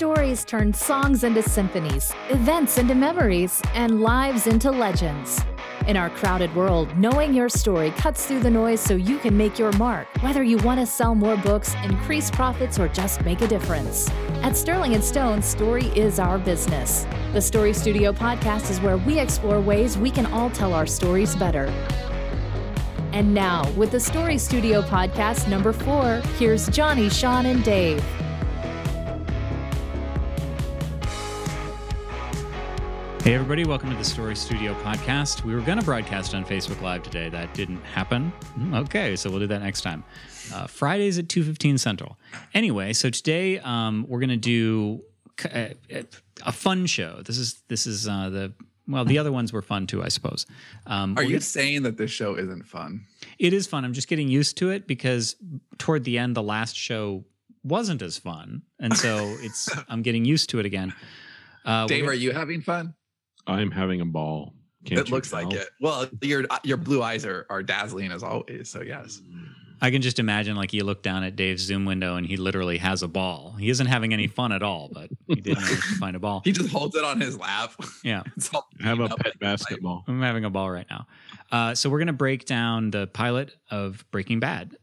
stories turn songs into symphonies, events into memories, and lives into legends. In our crowded world, knowing your story cuts through the noise so you can make your mark, whether you want to sell more books, increase profits, or just make a difference. At Sterling & Stone, story is our business. The Story Studio podcast is where we explore ways we can all tell our stories better. And now, with the Story Studio podcast number 4, here's Johnny, Sean, and Dave. Hey everybody, welcome to the Story Studio podcast. We were going to broadcast on Facebook Live today. That didn't happen. Okay, so we'll do that next time. Fridays at 2:15 Central. Anyway, so today we're going to do a fun show. This is the other ones were fun too, I suppose. Are you saying that this show isn't fun? It is fun. I'm just getting used to it because toward the end, the last show wasn't as fun, and so I'm getting used to it again. Dave, are you having fun? I'm having a ball. It looks like it. Well, your blue eyes are dazzling as always. So yes, I can just imagine like you look down at Dave's Zoom window and he literally has a ball. He isn't having any fun at all, but he did manage to find a ball. He just holds it on his lap. Yeah, I have a pet basketball. I'm having a ball right now. So we're going to break down the pilot of Breaking Bad,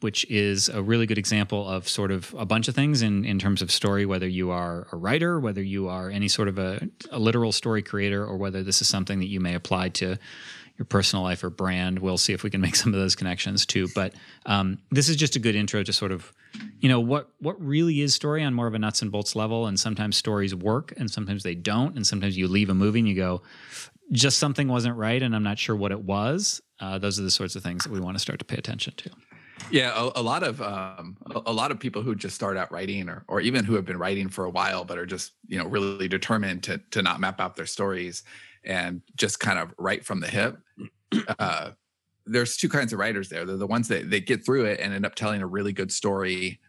which is a really good example of sort of a bunch of things in terms of story, whether you are a writer, whether you are any sort of a literal story creator, or whether this is something that you may apply to your personal life or brand. We'll see if we can make some of those connections too. But this is just a good intro to sort of, what really is story on more of a nuts and bolts level. And sometimes stories work and sometimes they don't. And sometimes you leave a movie and you go, just something wasn't right and I'm not sure what it was. Those are the sorts of things that we want to start to pay attention to. Yeah, a lot of people who just start out writing or even who have been writing for a while but are just really determined to not map out their stories and just kind of write from the hip. There's two kinds of writers there. They're the ones that they get through it and end up telling a really good story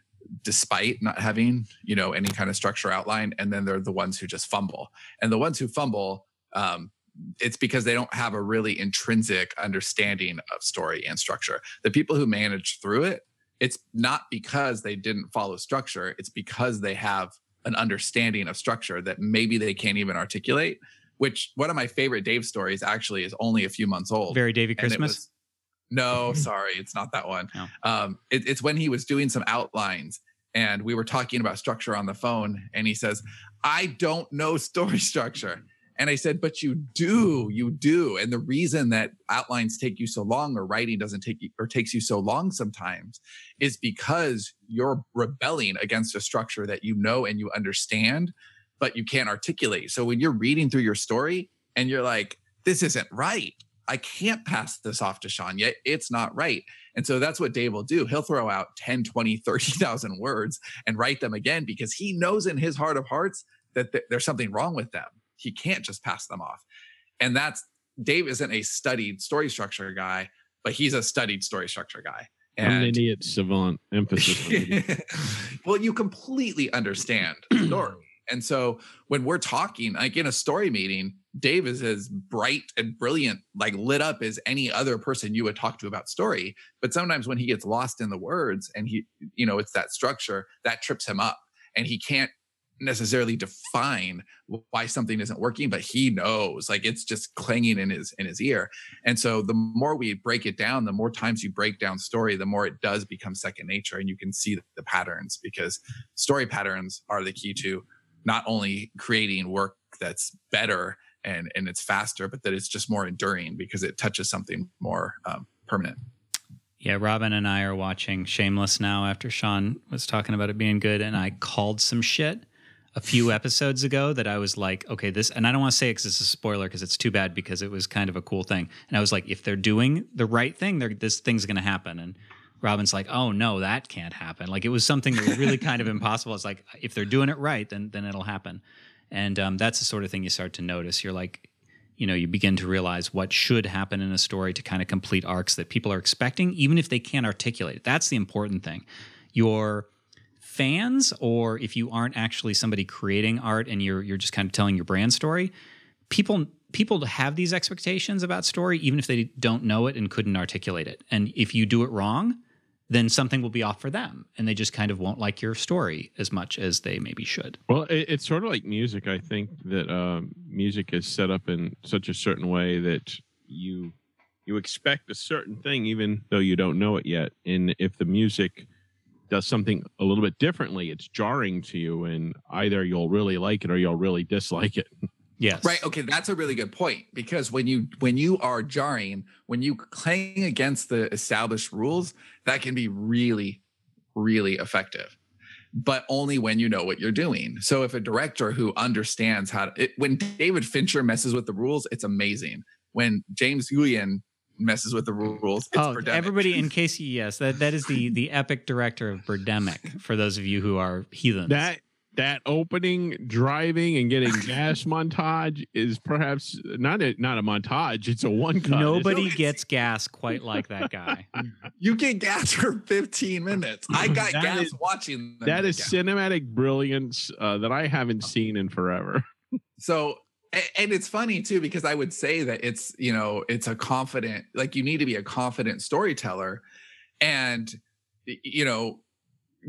despite not having any kind of structure outline, and then they're the ones who just fumble. And the ones who fumble, it's because they don't have a really intrinsic understanding of story and structure. The people who manage through it, it's not because they didn't follow structure. It's because they have an understanding of structure that maybe they can't even articulate, which one of my favorite Dave stories actually is only a few months old. Very Davy Christmas? No, sorry, it's not that one. No. It's when he was doing some outlines and we were talking about structure on the phone and he says, I don't know story structure. And I said, but you do. And the reason that outlines take you so long or writing takes you so long sometimes is because you're rebelling against a structure that you know and you understand, but you can't articulate. So when you're reading through your story and you're like, this isn't right. I can't pass this off to Sean yet. It's not right. And so that's what Dave will do. He'll throw out 10, 20, 30,000 words and write them again because he knows in his heart of hearts that there's something wrong with them. He can't just pass them off. And Dave isn't a studied story structure guy, but he's a studied story structure guy. And I'm an idiot savant, emphasis. Well, you completely understand the story. And so when we're talking, like in a story meeting, Dave is as bright and brilliant, like lit up as any other person you would talk to about story. But sometimes when he gets lost in the words and it's that structure that trips him up and he can't necessarily define why something isn't working, but he knows, like it's just clanging in his ear. And so the more we break it down, the more times you break down story, the more it does become second nature and you can see the patterns, because story patterns are the key to not only creating work that's better and it's faster, but that it's just more enduring because it touches something more permanent. Yeah, Robin and I are watching Shameless now after Sean was talking about it being good, and I called some shit a few episodes ago that I was like, okay, this, and I don't want to say it because it's a spoiler because it's too bad because it was kind of a cool thing. And I was like, if they're doing the right thing, this thing's going to happen. And Robin's like, oh no, that can't happen. Like it was something that was really kind of impossible. It's like, if they're doing it right, then it'll happen. And that's the sort of thing you start to notice. You're like, you begin to realize what should happen in a story to kind of complete arcs that people are expecting, even if they can't articulate it. That's the important thing. Your fans, or if you aren't actually somebody creating art and you're just kind of telling your brand story, people have these expectations about story, even if they don't know it and couldn't articulate it. And if you do it wrong, then something will be off for them, and they just kind of won't like your story as much as they maybe should. Well, it's sort of like music. I think that music is set up in such a certain way that you expect a certain thing, even though you don't know it yet. And if the music does something a little bit differently, it's jarring to you, and either you'll really like it or you'll really dislike it. Yes. Right. Okay. That's a really good point, because when you are jarring, when you clang against the established rules, that can be really, really effective, but only when you know what you're doing. So if a director who understands when David Fincher messes with the rules, it's amazing. When James Nguyen messes with the rules, it's Birdemic. Everybody, in case that is the epic director of Birdemic, for those of you who are heathens. That opening, driving, and getting gas montage is perhaps not a montage. It's a one cut. Nobody gets gas quite like that guy. You get gas for 15 minutes. I got gas watching them. That is cinematic brilliance that I haven't seen in forever. So, and it's funny too, because I would say that it's a confident, like, you need to be a confident storyteller, and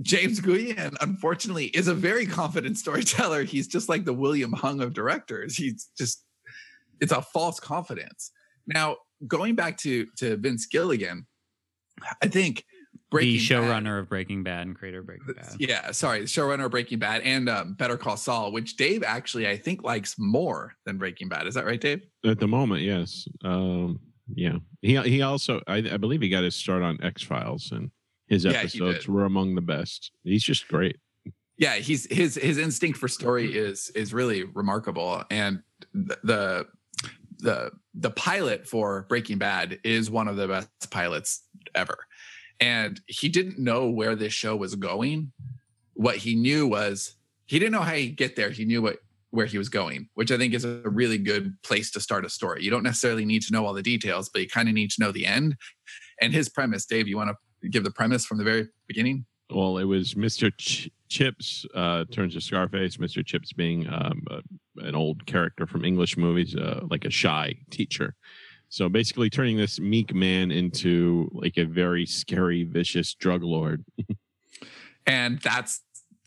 James Nguyen, unfortunately, is a very confident storyteller. He's just like the William Hung of directors. It's a false confidence. Now, going back to Vince Gilligan, I think the showrunner of Breaking Bad and creator of Breaking Bad. Yeah, sorry, the showrunner of Breaking Bad and Better Call Saul, which Dave actually, I think, likes more than Breaking Bad. Is that right, Dave? At the moment, yes. Yeah. He also, I believe he got his start on X-Files, and his episodes were among the best. He's just great. Yeah, his instinct for story is really remarkable, and the pilot for Breaking Bad is one of the best pilots ever. And he didn't know where this show was going. What he knew was he didn't know how he'd get there. He knew where he was going, which I think is a really good place to start a story. You don't necessarily need to know all the details, but you kind of need to know the end. And his premise, Dave, you want to give the premise from the very beginning? Well, it was Mr. Chips turns to Scarface. Mr. Chips being an old character from English movies, like a shy teacher. So basically turning this meek man into like a very scary, vicious drug lord. And that's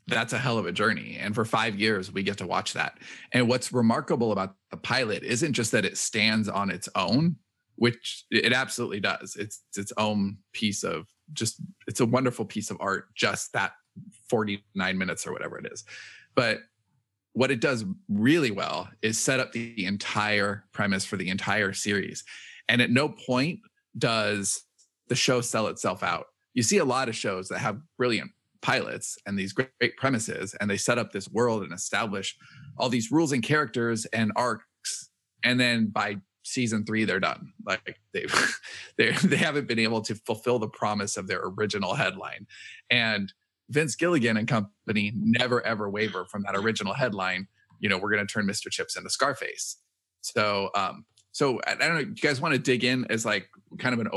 a hell of a journey. And for 5 years, we get to watch that. And what's remarkable about the pilot isn't just that it stands on its own, which it absolutely does. It's its own piece of it's a wonderful piece of art, just that 49 minutes or whatever it is. But what it does really well is set up the entire premise for the entire series. And at no point does the show sell itself out. You see a lot of shows that have brilliant pilots and these great premises, and they set up this world and establish all these rules and characters and arcs. And then by season 3, they're done. Like they haven't been able to fulfill the promise of their original headline. And Vince Gilligan and company never, ever waver from that original headline. We're going to turn Mr. Chips into Scarface. So I don't know. You guys want to dig in as like kind of an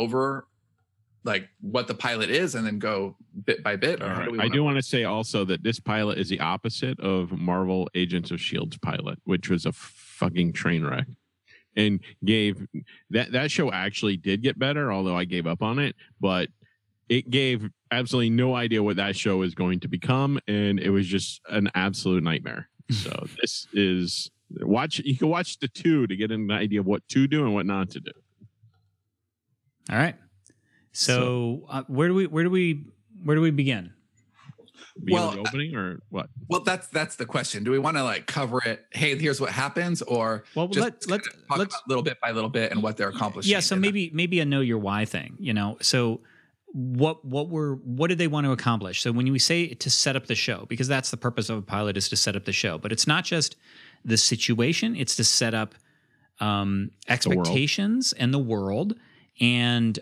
like what the pilot is, and then go bit by bit? Or right. I do want to say also that this pilot is the opposite of Marvel Agents of S.H.I.E.L.'s pilot, which was a fucking train wreck. And gave that show actually did get better, although I gave up on it, but it gave absolutely no idea what that show is going to become, and it was just an absolute nightmare. So this is you can watch the 2 to get an idea of what to do and what not to do. All right. So where do we begin? The opening or what? Well, that's the question. Do we want to like cover it? Hey, here's what happens, or let's talk about little bit by little bit and what they're accomplishing. Yeah. So maybe a know your why thing. So what did they want to accomplish? So when we say to set up the show, because that's the purpose of a pilot, is to set up the show, but it's not just the situation; it's to set up expectations and the world and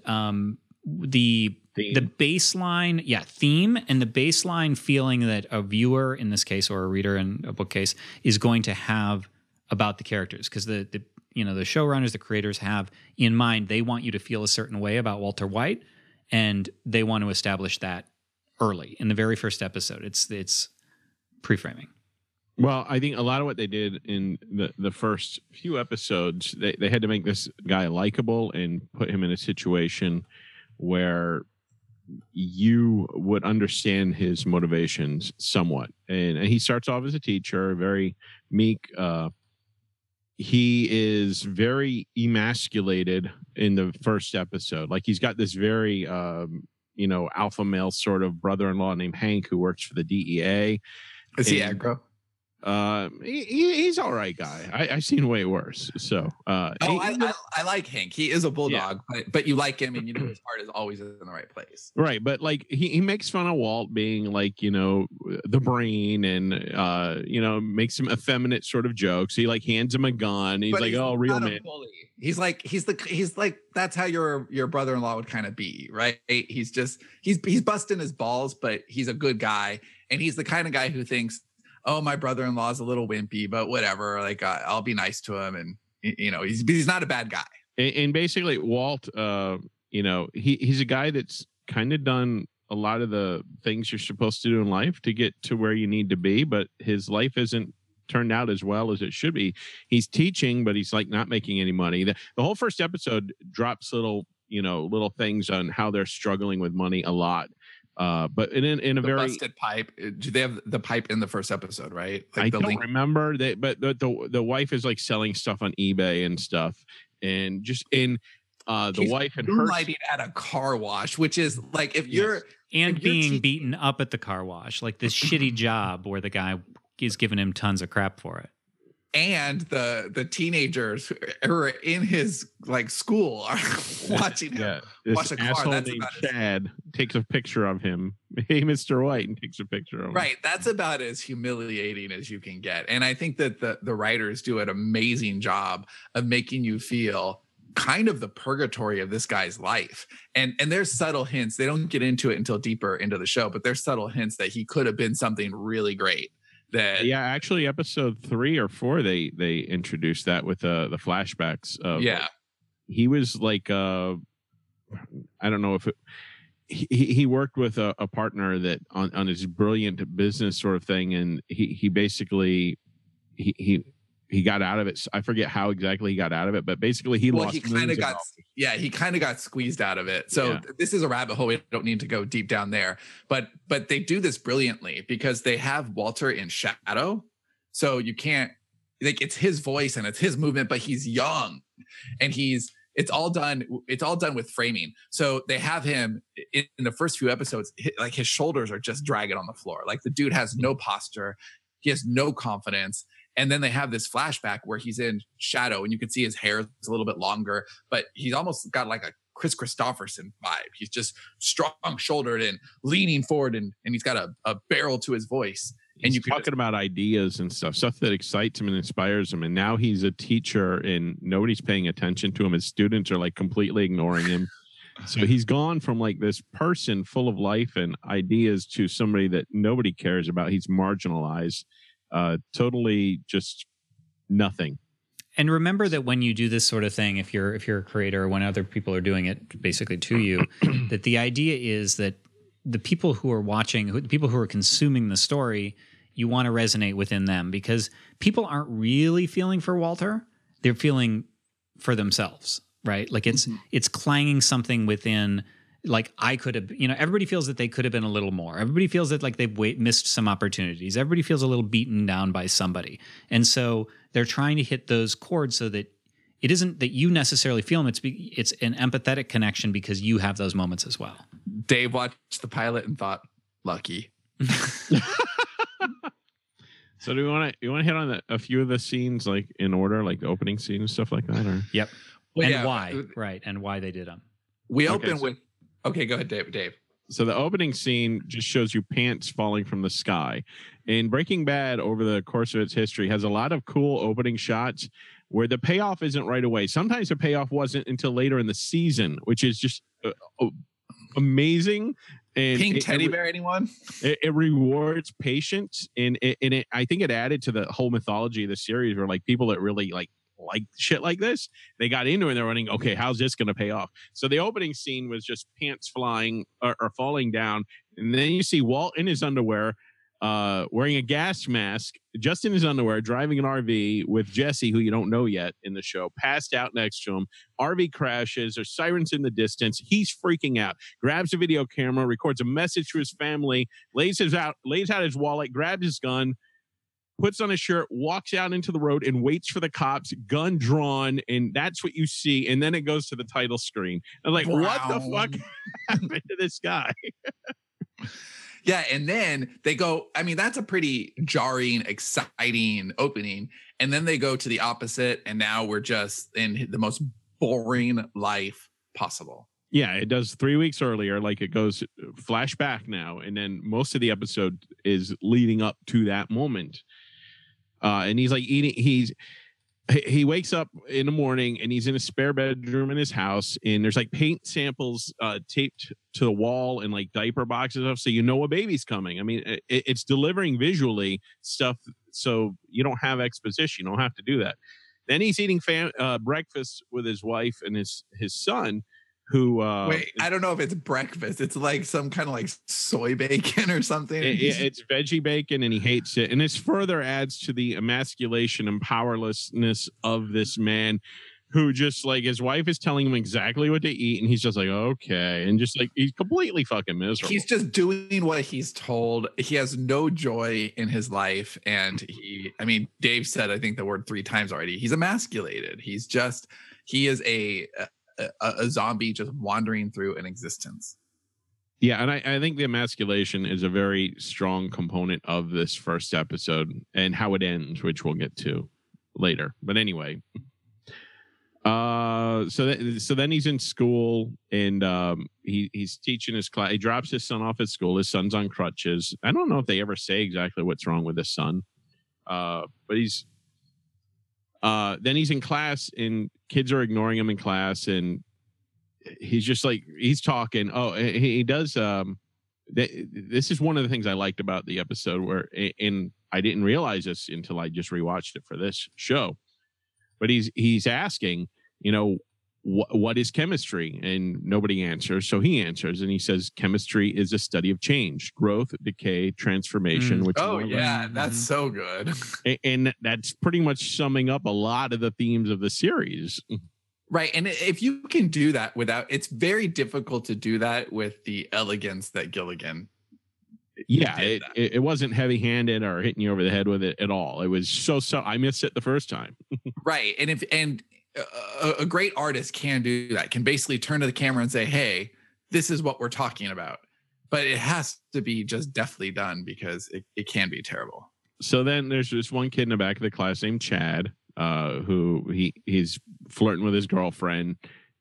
the baseline theme and the baseline feeling that a viewer in this case, or a reader in a book case, is going to have about the characters, because the showrunners, the creators have in mind, they want you to feel a certain way about Walter White, and they want to establish that early in the very first episode. It's pre-framing. Well, I think a lot of what they did in the first few episodes, they had to make this guy likable and put him in a situation where you would understand his motivations somewhat. And he starts off as a teacher, very meek. He is very emasculated in the first episode. Like he's got this very, alpha male sort of brother-in-law named Hank who works for the DEA. Is he aggro? He's all right guy. I've seen way worse. So I like Hank. He is a bulldog, but you like him, and you know his heart is always in the right place. Right, but like he makes fun of Walt being like the brain, and makes some effeminate sort of jokes. He like hands him a gun. He's like, "Oh, real man." He's like that's how your brother-in-law would kind of be, right? He's busting his balls, but he's a good guy, and he's the kind of guy who thinks, oh, my brother-in-law is a little wimpy, but whatever. Like I'll be nice to him, and he's not a bad guy. And basically, Walt, he's a guy that's kind of done a lot of the things you're supposed to do in life to get to where you need to be, but his life isn't turned out as well as it should be. He's teaching, but he's like not making any money. The whole first episode drops little things on how they're struggling with money a lot. But in a very busted pipe. Do they have the pipe in the first episode, right? Like I don't remember that, but the wife is like selling stuff on eBay and stuff, and just the wife and her lighting at a car wash, which is like being beaten up at the car wash, like this shitty job where the guy is giving him tons of crap for it. And the teenagers who are in his like school are watching him wash a car. That's named Chad takes a picture of him. Hey, Mr. White, and takes a picture of him. Right. That's about as humiliating as you can get. And I think that the writers do an amazing job of making you feel kind of the purgatory of this guy's life. And there's subtle hints. They don't get into it until deeper into the show, but there's subtle hints that he could have been something really great. Actually episode 3 or 4 they introduced that with the flashbacks of he was like I don't know if he worked with a partner that on his brilliant business sort of thing, and he basically he got out of it. I forget how exactly he got out of it, but basically he kind of got squeezed out of it. So this is a rabbit hole. We don't need to go deep down there, but they do this brilliantly because they have Walter in shadow. So you can't it's his voice and it's his movement, but he's young and it's all done with framing. So they have him in the first few episodes, like his shoulders are just dragging on the floor. Like the dude has no posture. He has no confidence. And then they have this flashback where he's in shadow and you can see his hair is a little bit longer, but he's almost got like a Chris Christopherson vibe. He's just strong shouldered and leaning forward and he's got a barrel to his voice. And you're talking about ideas and stuff that excites him and inspires him. And now he's a teacher and nobody's paying attention to him. His students are like completely ignoring him. So he's gone from like this person full of life and ideas to somebody that nobody cares about. He's marginalized. Totally just nothing. And remember that when you do this sort of thing, if you're a creator or when other people are doing it basically to you, that the idea is that the people who are watching, the people who are consuming the story, you want to resonate within them because people aren't really feeling for Walter. They're feeling for themselves, right? Like it's clanging something within. Like I could have, everybody feels that they could have been a little more. Everybody feels that like they've missed some opportunities. Everybody feels a little beaten down by somebody. And so they're trying to hit those chords so that it isn't that you necessarily feel them. It's an empathetic connection because you have those moments as well. Dave watched the pilot and thought, lucky. So do you want to hit on a few of the scenes like in order, like the opening scene and stuff like that? Or? Yep. Well, why? Right. And why they did them. We open with... Okay, go ahead, Dave. So the opening scene just shows you pants falling from the sky. And Breaking Bad, over the course of its history, has a lot of cool opening shots where the payoff isn't right away. Sometimes the payoff wasn't until later in the season, which is just amazing. And Pink teddy bear, anyone? It rewards patience, and I think it added to the whole mythology of the series, where like people that really like shit like this, they got into it and they're running, okay, how's this going to pay off? So the opening scene was just pants flying or falling down, and then you see Walt in his underwear wearing a gas mask, just in his underwear, driving an RV with Jesse, who you don't know yet in the show, passed out next to him. RV crashes. There's sirens in the distance. He's freaking out. Grabs a video camera, records a message to his family, lays out his wallet, grabs his gun, puts on his shirt, walks out into the road, and waits for the cops, gun drawn, and that's what you see. And then it goes to the title screen. I'm like, wow. What the fuck happened to this guy? Yeah, and then they go, I mean, that's a pretty jarring, exciting opening. And then they go to the opposite, and now we're just in the most boring life possible. Yeah, it does 3 weeks earlier, like it goes flashback now, and then most of the episode is leading up to that moment. And he's like he wakes up in the morning and he's in a spare bedroom in his house, and there's like paint samples taped to the wall and like diaper boxes up, so you know a baby's coming. I mean, it's delivering visually stuff, so you don't have exposition. You don't have to do that. Then he's eating breakfast with his wife and his son, who wait, I don't know if it's breakfast. It's like some kind of like soy bacon or something. It's veggie bacon, and he hates it. And this further adds to the emasculation and powerlessness of this man, who just like, his wife is telling him exactly what to eat, and he's just like, okay, and just like, he's completely fucking miserable. He's just doing what he's told. He has no joy in his life, and Dave said, I think the word 3 times already, he's emasculated. He is a zombie just wandering through an existence. Yeah, and I think the emasculation is a very strong component of this first episode and how it ends, which we'll get to later. But anyway, so then he's in school, and he's teaching his class. He drops his son off at school. His son's on crutches. I don't know if they ever say exactly what's wrong with his son, but he's then he's in class, and kids are ignoring him in class, and he's just like, he's talking. Oh, he does. This is one of the things I liked about the episode, and I didn't realize this until I just rewatched it for this show. But he's asking, what is chemistry? And nobody answers. So he answers, and he says, chemistry is a study of change, growth, decay, transformation. That's so good. And that's pretty much summing up a lot of the themes of the series. Right. And if you can do that it's very difficult to do that with the elegance that Gilligan. Yeah, it wasn't heavy-handed or hitting you over the head with it at all. It was so I missed it the first time. Right. And a great artist can do that, can basically turn to the camera and say, hey, this is what we're talking about. But it has to be just deftly done, because it can be terrible. So then there's this one kid in the back of the class named Chad, who he's flirting with his girlfriend,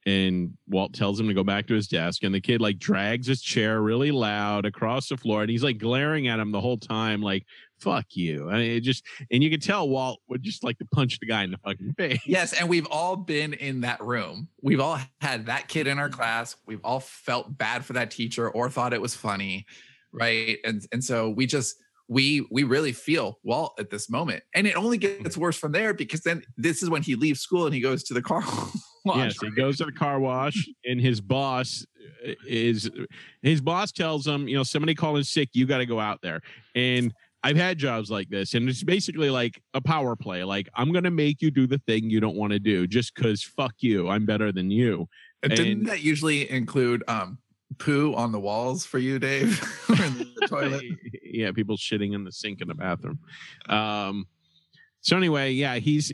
and Walt tells him to go back to his desk, and the kid like drags his chair really loud across the floor, and he's like glaring at him the whole time, like, fuck you. I mean, and you can tell Walt would just like to punch the guy in the fucking face. Yes, and we've all been in that room. We've all had that kid in our class. We've all felt bad for that teacher or thought it was funny, right? And so we really feel Walt at this moment. And it only gets worse from there, because then this is when he leaves school and he goes to the car wash. Yes, he goes to the car wash, and his boss tells him, somebody called in sick, you got to go out there. And I've had jobs like this, and it's basically like a power play. Like, I'm going to make you do the thing you don't want to do just because fuck you, I'm better than you. Didn't that usually include poo on the walls for you, Dave? Or in the toilet? Yeah, people shitting in the sink in the bathroom. So anyway, yeah, he's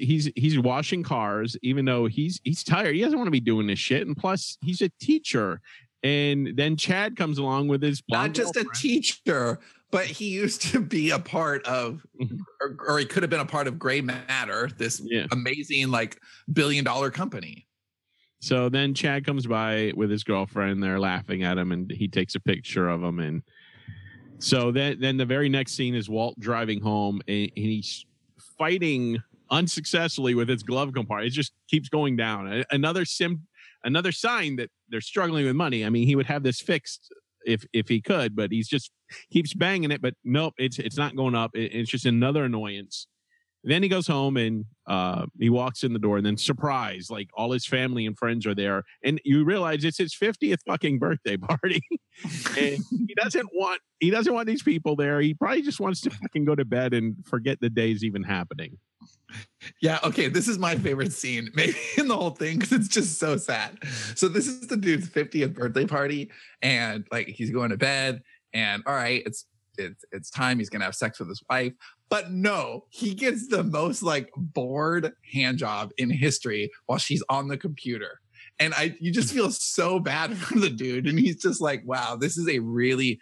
washing cars, even though he's tired. He doesn't want to be doing this shit, and plus he's a teacher. And then Chad comes along with his not just girlfriend. A teacher, but he used to be a part of, or he could have been a part of Gray Matter, this amazing like $1 billion company. So then Chad comes by with his girlfriend. They're laughing at him, and he takes a picture of him. And so then the very next scene is Walt driving home, and he's fighting unsuccessfully with his glove compartment. It just keeps going down. Another sign that they're struggling with money. I mean, he would have this fixed if he could, but he's just keeps banging it. But nope, it's not going up. It's just another annoyance. then he goes home and he walks in the door, and then surprise, like all his family and friends are there, and you realize it's his 50th fucking birthday party, and he doesn't want these people there. He probably just wants to fucking go to bed and forget the day's even happening. Yeah, okay, this is my favorite scene maybe in the whole thing because it's just so sad. So this is the dude's 50th birthday party, and like he's going to bed, and all right, it's time. He's gonna have sex with his wife, but no, he gets the most like bored hand job in history while she's on the computer, and you just feel so bad for the dude, and he's just like, wow, this is a really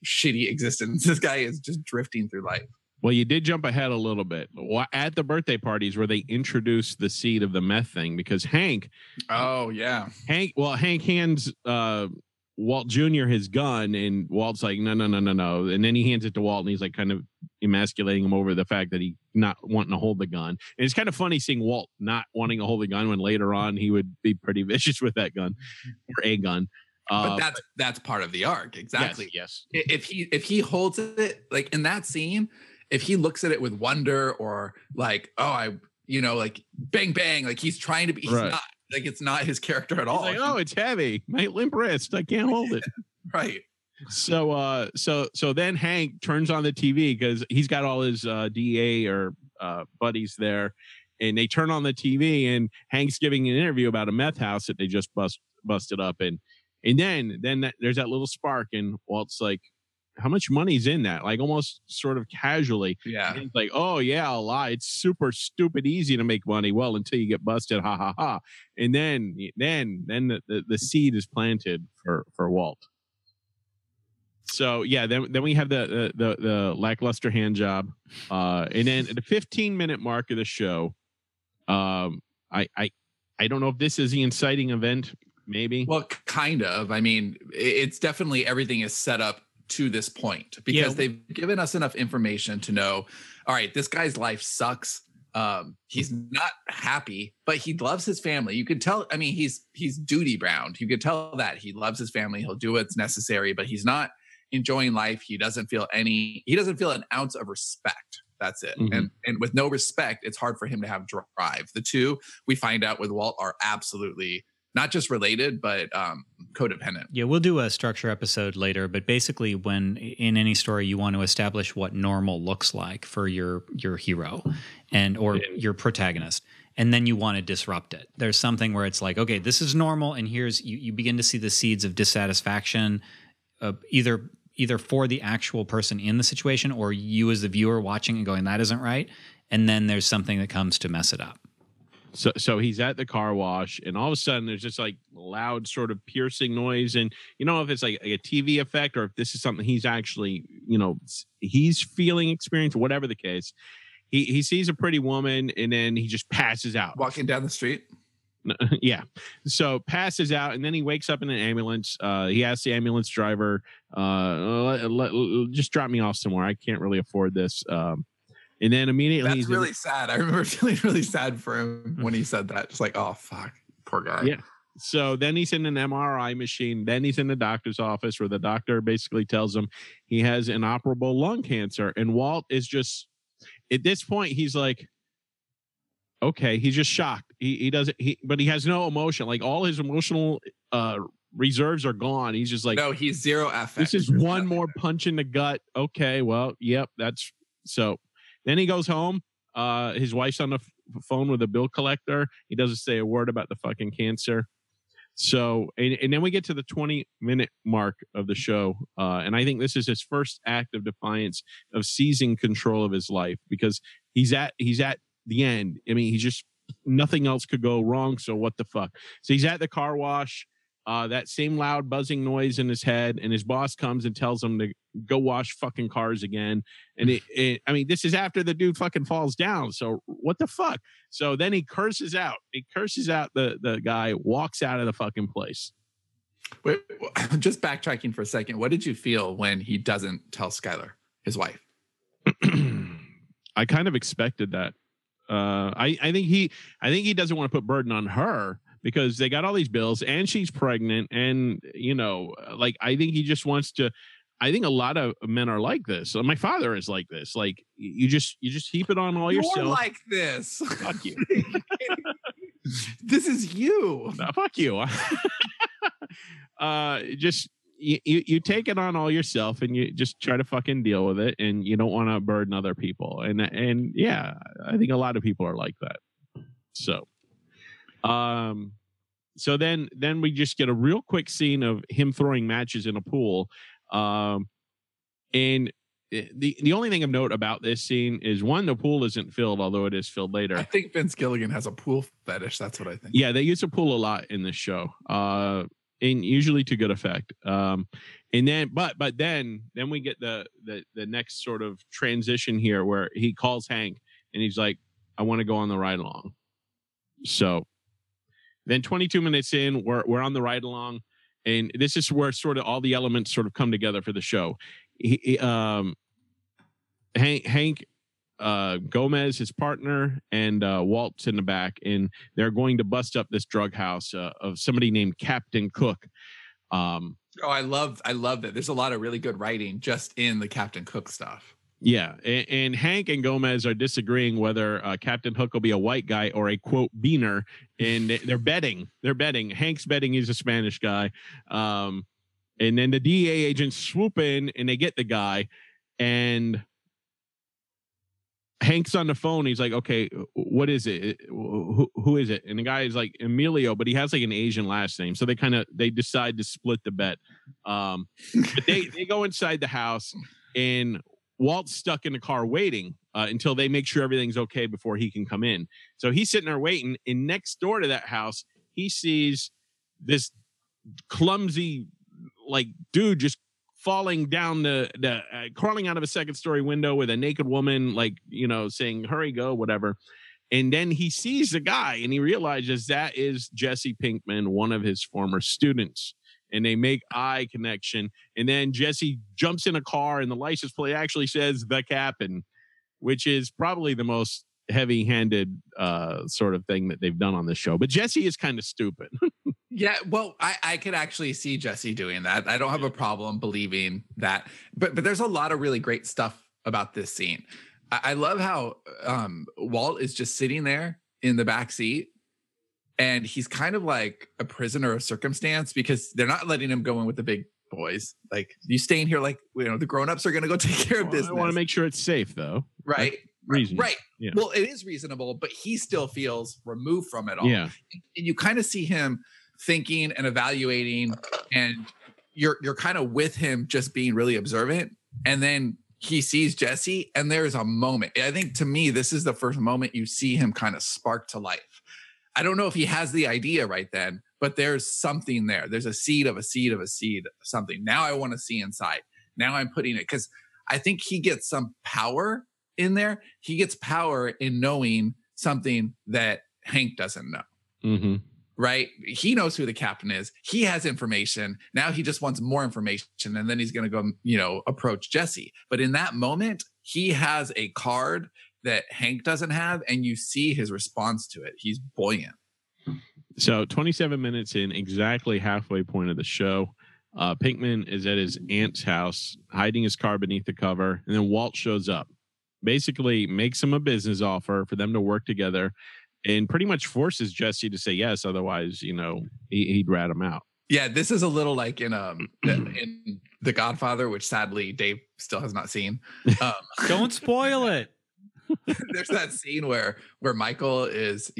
shitty existence. This guy is just drifting through life. Well, you did jump ahead a little bit at the birthday parties where they introduced the seed of the meth thing, because Hank. Oh yeah, Hank hands Walt Jr. his gun, and Walt's like, no. And then he hands it to Walt, and he's like kind of emasculating him over the fact that he not wanting to hold the gun. And it's kind of funny seeing Walt not wanting to hold the gun when later on he would be pretty vicious with that gun or a gun. But that's part of the arc. Exactly. Yes. If he holds it like in that scene, if he looks at it with wonder or like, like bang, bang, like he's trying to be, he's not. Like it's not his character at all. Like, oh, it's heavy. My limp wrist. I can't hold it. Right. So then Hank turns on the TV because he's got all his DA or buddies there, and they turn on the TV, and Hank's giving an interview about a meth house that they just busted up, and then there's that little spark, and Walt's like, how much money's in that? Like almost sort of casually. Yeah. And it's like, oh yeah, a lot. It's super stupid easy to make money. Well, until you get busted, ha ha ha. And then the seed is planted for Walt. So yeah, then we have the lackluster hand job. And then at the 15-minute mark of the show, I don't know if this is the inciting event, maybe. Well, kind of. I mean, it's definitely everything is set up to this point because they've given us enough information to know, all right, this guy's life sucks. He's not happy, but he loves his family. You could tell, I mean, he's duty bound. You could tell that he loves his family. He'll do what's necessary, but he's not enjoying life. He doesn't feel an ounce of respect. That's it. Mm-hmm. And with no respect, it's hard for him to have drive. The two we find out with Walt are absolutely not just related, but codependent. Yeah, we'll do a structure episode later, but basically when in any story you want to establish what normal looks like for your hero or your protagonist, and then you want to disrupt it. There's something where it's like, okay, this is normal, and here's you begin to see the seeds of dissatisfaction, either for the actual person in the situation or you as the viewer watching and going, that isn't right, and then there's something that comes to mess it up. So he's at the car wash, and all of a sudden there's just like loud sort of piercing noise, and you don't know if it's like a TV effect or if this is something he's actually, he's feeling, experience, whatever the case. He sees a pretty woman, and then he just passes out. Walking down the street? Yeah. So passes out, and then he wakes up in an ambulance. He asks the ambulance driver, just drop me off somewhere. I can't really afford this. And then immediately that's really sad. I remember feeling really sad for him when he said that. Just like, oh fuck, poor guy. Yeah. So then he's in an MRI machine. Then he's in the doctor's office where the doctor basically tells him he has inoperable lung cancer. And Walt is just, at this point, he's like, okay, he's just shocked. But he has no emotion. Like all his emotional reserves are gone. He's just like, no, he's zero affect. This is one more punch in the gut. Okay, well, yep, that's so. Then he goes home. His wife's on the phone with a bill collector. He doesn't say a word about the fucking cancer. So, and then we get to the 20-minute mark of the show. And I think this is his first act of defiance of seizing control of his life, because he's at the end. I mean, nothing else could go wrong. So what the fuck? So he's at the car wash. That same loud buzzing noise in his head, and his boss comes and tells him to go wash fucking cars again. And I mean, this is after the dude fucking falls down. So what the fuck? So then he curses out. He curses out the guy, walks out of the fucking place. Wait, just backtracking for a second. What did you feel when he doesn't tell Skyler, his wife? I kind of expected that. I think he doesn't want to put burden on her, because they got all these bills and she's pregnant, and I think he just wants to, I think a lot of men are like this. So my father is like this. Like you just heap it on all yourself. You're like this. Fuck you. This is you. No, fuck you. Just you take it on all yourself, and you just try to fucking deal with it, and you don't want to burden other people. And yeah, I think a lot of people are like that. So, so then we just get a real quick scene of him throwing matches in a pool. And the only thing of note about this scene is, one, the pool isn't filled, although it is filled later. I think Vince Gilligan has a pool fetish. That's what I think. Yeah, they use a pool a lot in this show, and usually to good effect. And then, but then we get the next sort of transition here, where he calls Hank and he's like, "I want to go on the ride along." So then 22 minutes in, we're on the ride along, and this is where sort of all the elements sort of come together for the show. Hank Gomez, his partner, and Walt's in the back, and they're going to bust up this drug house of somebody named Captain Cook. I love that. There's a lot of really good writing just in the Captain Cook stuff. Yeah, and Hank and Gomez are disagreeing whether Captain Hook will be a white guy or a, quote, beaner, and they're betting. Hank's betting he's a Spanish guy. And then the DEA agents swoop in, and they get the guy, and Hank's on the phone. He's like, "Okay, what is it? Who is it?" And the guy is like Emilio, but he has like an Asian last name. So they decide to split the bet. But they go inside the house, and Walt's stuck in the car waiting until they make sure everything's okay before he can come in. So he's sitting there waiting, and next door to that house, he sees this clumsy, like, dude just falling down crawling out of a second-story window with a naked woman, like, saying, "Hurry, go," whatever. And then he sees the guy, and he realizes that is Jesse Pinkman, one of his former students. And they make eye connection. And then Jesse jumps in a car, and the license plate actually says "the Captain," which is probably the most heavy-handed sort of thing that they've done on this show. But Jesse is kind of stupid. Yeah, well, I could actually see Jesse doing that. I don't have a problem believing that. But there's a lot of really great stuff about this scene. I love how Walt is just sitting there in the back seat, and he's kind of like a prisoner of circumstance, because they're not letting him go in with the big boys. Like, you staying here, like, the grown-ups are going to go take care of business. I want to make sure it's safe, though. Right. Reasonable. Right. Yeah. Well, it is reasonable, but he still feels removed from it all. Yeah. And you kind of see him thinking and evaluating, and you're kind of with him, just being really observant. And then he sees Jesse, and there's a moment. I think, to me, this is the first moment you see him kind of spark to life. I don't know if he has the idea right then, but there's something there. There's a seed of a seed of a seed of something. Now I want to see inside. Now I'm putting it, because I think he gets some power in there. He gets power in knowing something that Hank doesn't know. Mm-hmm. Right? He knows who the captain is. He has information. Now he just wants more information, and then he's going to go, approach Jesse. But in that moment, he has a card that Hank doesn't have, and you see his response to it. He's buoyant. So 27 minutes in, exactly halfway point of the show, Pinkman is at his aunt's house, hiding his car beneath the cover, and then Walt shows up, basically makes him a business offer for them to work together, and pretty much forces Jesse to say yes. Otherwise, he'd rat him out. Yeah, this is a little like in The Godfather, which sadly Dave still has not seen. Don't spoil it. There's that scene where Michael is,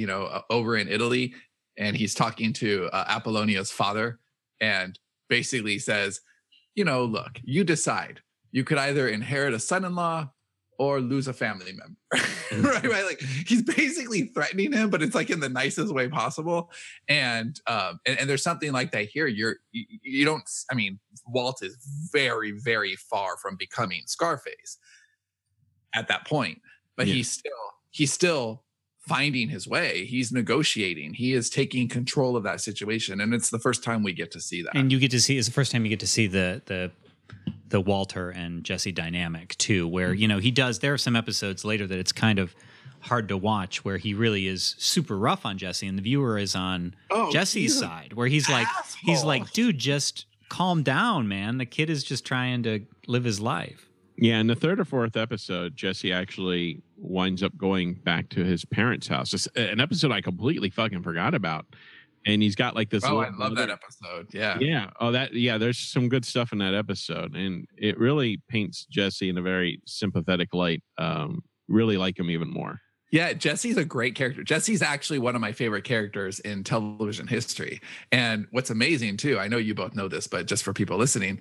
over in Italy, and he's talking to Apollonia's father, and basically says, look, you decide. You could either inherit a son-in-law or lose a family member. right? Like, he's basically threatening him, but it's like in the nicest way possible. And there's something like that here. You don't, Walt is very, very far from becoming Scarface at that point, but yeah. he's still finding his way. He's negotiating. He is taking control of that situation. And it's the first time we get to see that. And it's the first time you get to see the Walter and Jesse dynamic too, where, there are some episodes later that it's kind of hard to watch, where he really is super rough on Jesse, and the viewer is on Jesse's side, where he's like, dude, just calm down, man. The kid is just trying to live his life. Yeah, in the third or fourth episode, Jesse actually winds up going back to his parents' house. It's an episode I completely fucking forgot about. And he's got like this. Oh, I love that episode. Yeah. Yeah. Oh, there's some good stuff in that episode. And it really paints Jesse in a very sympathetic light. Really like him even more. Yeah, Jesse's a great character. Jesse's actually one of my favorite characters in television history. And what's amazing too, I know you both know this, but just for people listening,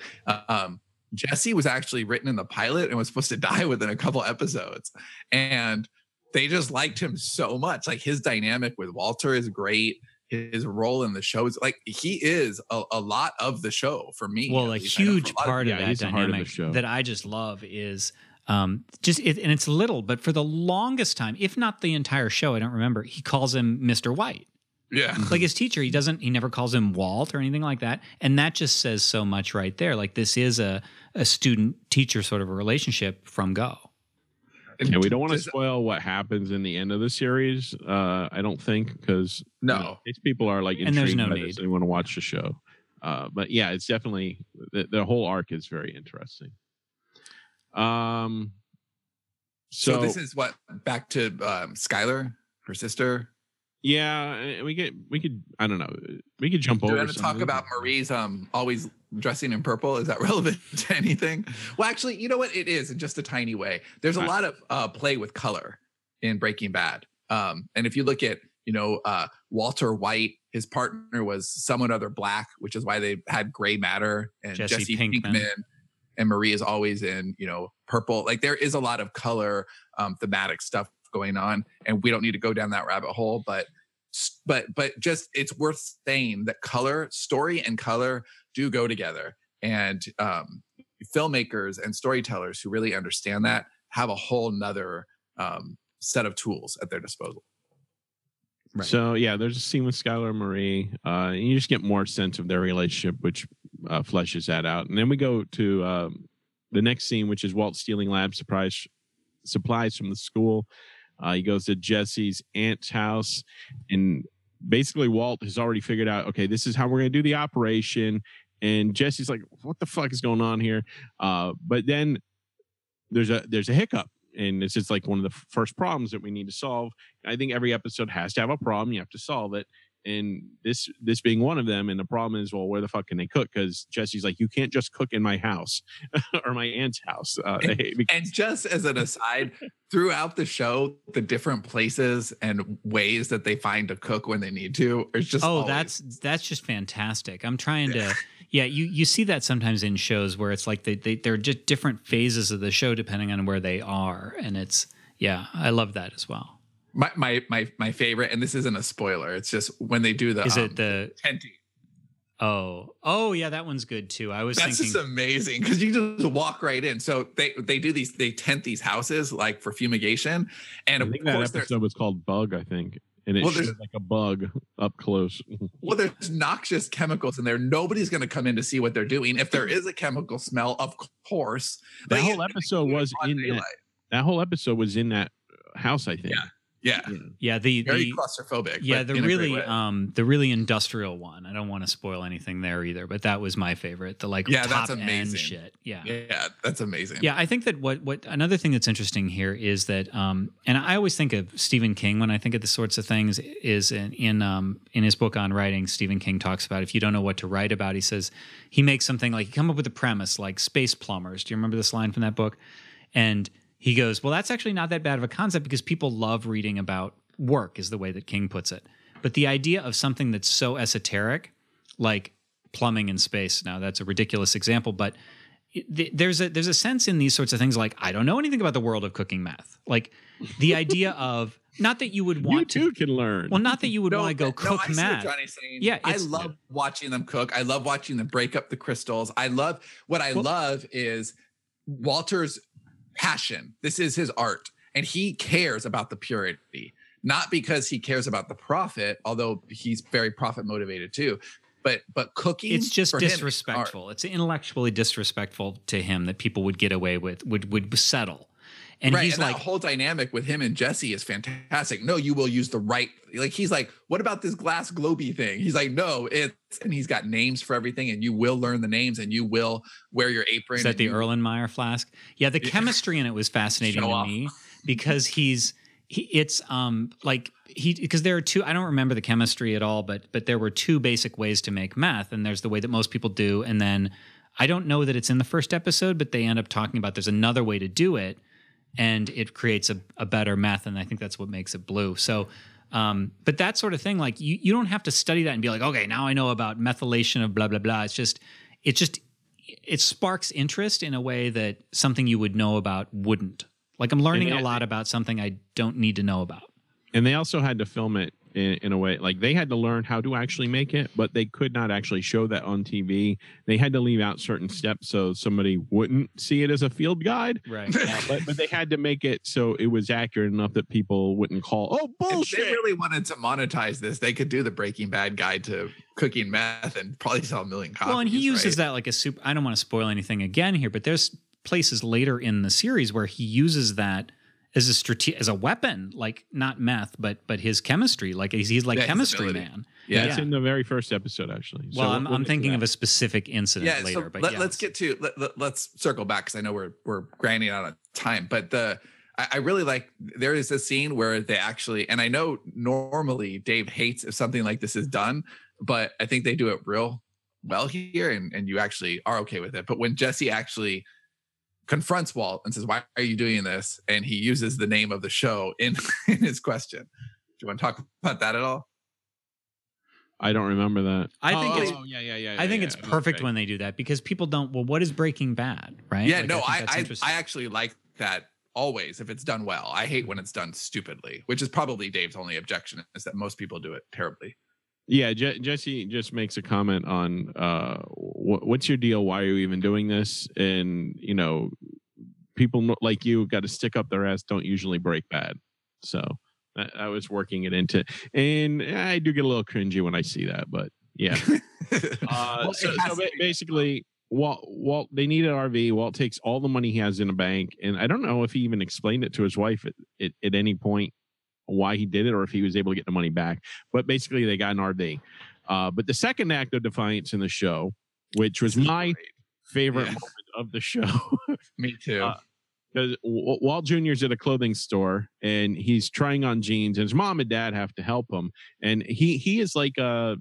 Jesse was actually written in the pilot and was supposed to die within a couple episodes. And they just liked him so much. Like his dynamic with Walter is great. His role in the show is like he is a lot of the show for me. Well, a huge part of that dynamic that I just love is and it's little, but for the longest time, if not the entire show, I don't remember, he calls him Mr. White. Yeah. Like his teacher, he never calls him Walt or anything like that. And that just says so much right there. Like this is a student-teacher sort of a relationship from go. And we don't want to spoil what happens in the end of the series, I don't think, because these people are like intrigued, and there's no need. They want to watch the show. But yeah, it's definitely, the whole arc is very interesting. So this is what, back to Skyler, her sister. Yeah, we could I don't know. We could jump over. Do you want to talk about Marie's always dressing in purple? Is that relevant to anything? Well, actually, you know what? It is in just a tiny way. There's a lot of play with color in Breaking Bad. And if you look at, Walter White, his partner was someone other black, which is why they had gray matter, and Jesse Pinkman and Marie is always in, purple. Like there is a lot of color thematic stuff going on, and we don't need to go down that rabbit hole, but just it's worth saying that story and color do go together, and filmmakers and storytellers who really understand that have a whole nother set of tools at their disposal. Right. So yeah, there's a scene with Skyler and Marie, and you just get more sense of their relationship, which fleshes that out. And then we go to the next scene, which is Walt stealing lab supplies from the school. He goes to Jesse's aunt's house, and basically Walt has already figured out, okay, this is how we're going to do the operation. And Jesse's like, what the fuck is going on here? But then there's a hiccup, and it's just like one of the first problems that we need to solve. I think every episode has to have a problem. You have to solve it. And this being one of them. And the problem is, well, where the fuck can they cook? Because Jesse's like, you can't just cook in my house or my aunt's house. And just as an aside, throughout the show, the different places and ways that they find to cook when they need to is just that's just fantastic. I'm trying to you see that sometimes in shows where it's like they're just different phases of the show depending on where they are, and it's I love that as well. My favorite, and this isn't a spoiler, it's just when they do the tenting. Oh yeah, that one's good too. That's just amazing because you just walk right in. So they tent these houses like for fumigation, and I think that episode was called Bug, I think, and it showed like a bug up close. Well, there's noxious chemicals in there. Nobody's going to come in to see what they're doing. If there is a chemical smell, of course. That whole episode was in that whole episode was in that house, I think. Yeah. The very claustrophobic. Yeah, the really industrial one. I don't want to spoil anything there either, but that was my favorite. The top end shit. Yeah, that's amazing. Yeah, I think that what another thing that's interesting here is that, and I always think of Stephen King when I think of the sorts of things. Is in his book on writing, Stephen King talks about if you don't know what to write about, he says he makes something like, he come up with a premise like space plumbers. Do you remember this line from that book? And he goes, well, that's actually not that bad of a concept because people love reading about work, is the way that King puts it. But the idea of something that's so esoteric, like plumbing in space, now that's a ridiculous example, but there's a sense in these sorts of things like, I don't know anything about the world of cooking meth. Like the idea of, not that you would want you can learn. Well, not that you would want to go cook meth. Johnny's saying. Yeah, I love watching them cook. I love watching them break up the crystals. I love is Walter's passion. This is his art, and he cares about the purity, not because he cares about the profit, although he's very profit motivated too. But cooking, it's just disrespectful. It's intellectually disrespectful to him that people would get away with, would settle. And right, he's and like, that whole dynamic with him and Jesse is fantastic. No, you will use the right. Like he's like, what about this glass globy thing? He's like, no, and he's got names for everything, and you will learn the names, and you will wear your apron. Is that the Erlenmeyer flask? Yeah, the chemistry in it was fascinating Show to off. me because because there are two. I don't remember the chemistry at all, but there were two basic ways to make meth, and there's the way that most people do, and then I don't know that it's in the first episode, but they end up talking about there's another way to do it. And it creates a better meth, and I think that's what makes it blue. So, but that sort of thing, like you don't have to study that and be like, okay, now I know about methylation of blah blah blah. It sparks interest in a way that something you would know about wouldn't. Like I'm learning a lot about something I don't need to know about. And they also had to film it in a way, like they had to learn how to actually make it, but they could not actually show that on TV. They had to leave out certain steps so somebody wouldn't see it as a field guide. Right. But they had to make it so it was accurate enough that people wouldn't call, oh, bullshit. If they really wanted to monetize this, they could do the Breaking Bad guide to cooking meth and probably sell 1 million copies. Well, and he uses that like a super. I don't want to spoil anything again here, but there's places later in the series where he uses that as a weapon, like not meth, but his chemistry. Like he's like chemistry man. Yeah, it's in the very first episode, actually. Well, so I'm thinking of a specific incident later. So but let's get to let's circle back because I know we're grinding out of time. But I really like there is a scene where they actually, and I know normally Dave hates if something like this is done, but I think they do it real well here, and you actually are okay with it. But when Jesse actually confronts Walt and says, "Why are you doing this?" and he uses the name of the show in his question. Do you want to talk about that at all? I don't remember that. I think it's perfect when they do that because people don't. Well, what is Breaking Bad, right? Yeah, like, no, I actually like that always if it's done well. I hate when it's done stupidly, which is probably Dave's only objection is that most people do it terribly. Yeah, Jesse just makes a comment on what's your deal? Why are you even doing this? And, you know, people like you got to stick up their ass, don't usually break bad. So I was working it into, and I do get a little cringy when I see that, but yeah. So basically, Walt, they need an RV. Walt takes all the money he has in a bank, and I don't know if he even explained it to his wife at any point why he did it or if he was able to get the money back, but basically they got an RV. But the second act of defiance in the show, which was my favorite moment of the show. Me too. Because Walt Jr.'s at a clothing store and he's trying on jeans, and his mom and dad have to help him. And he is like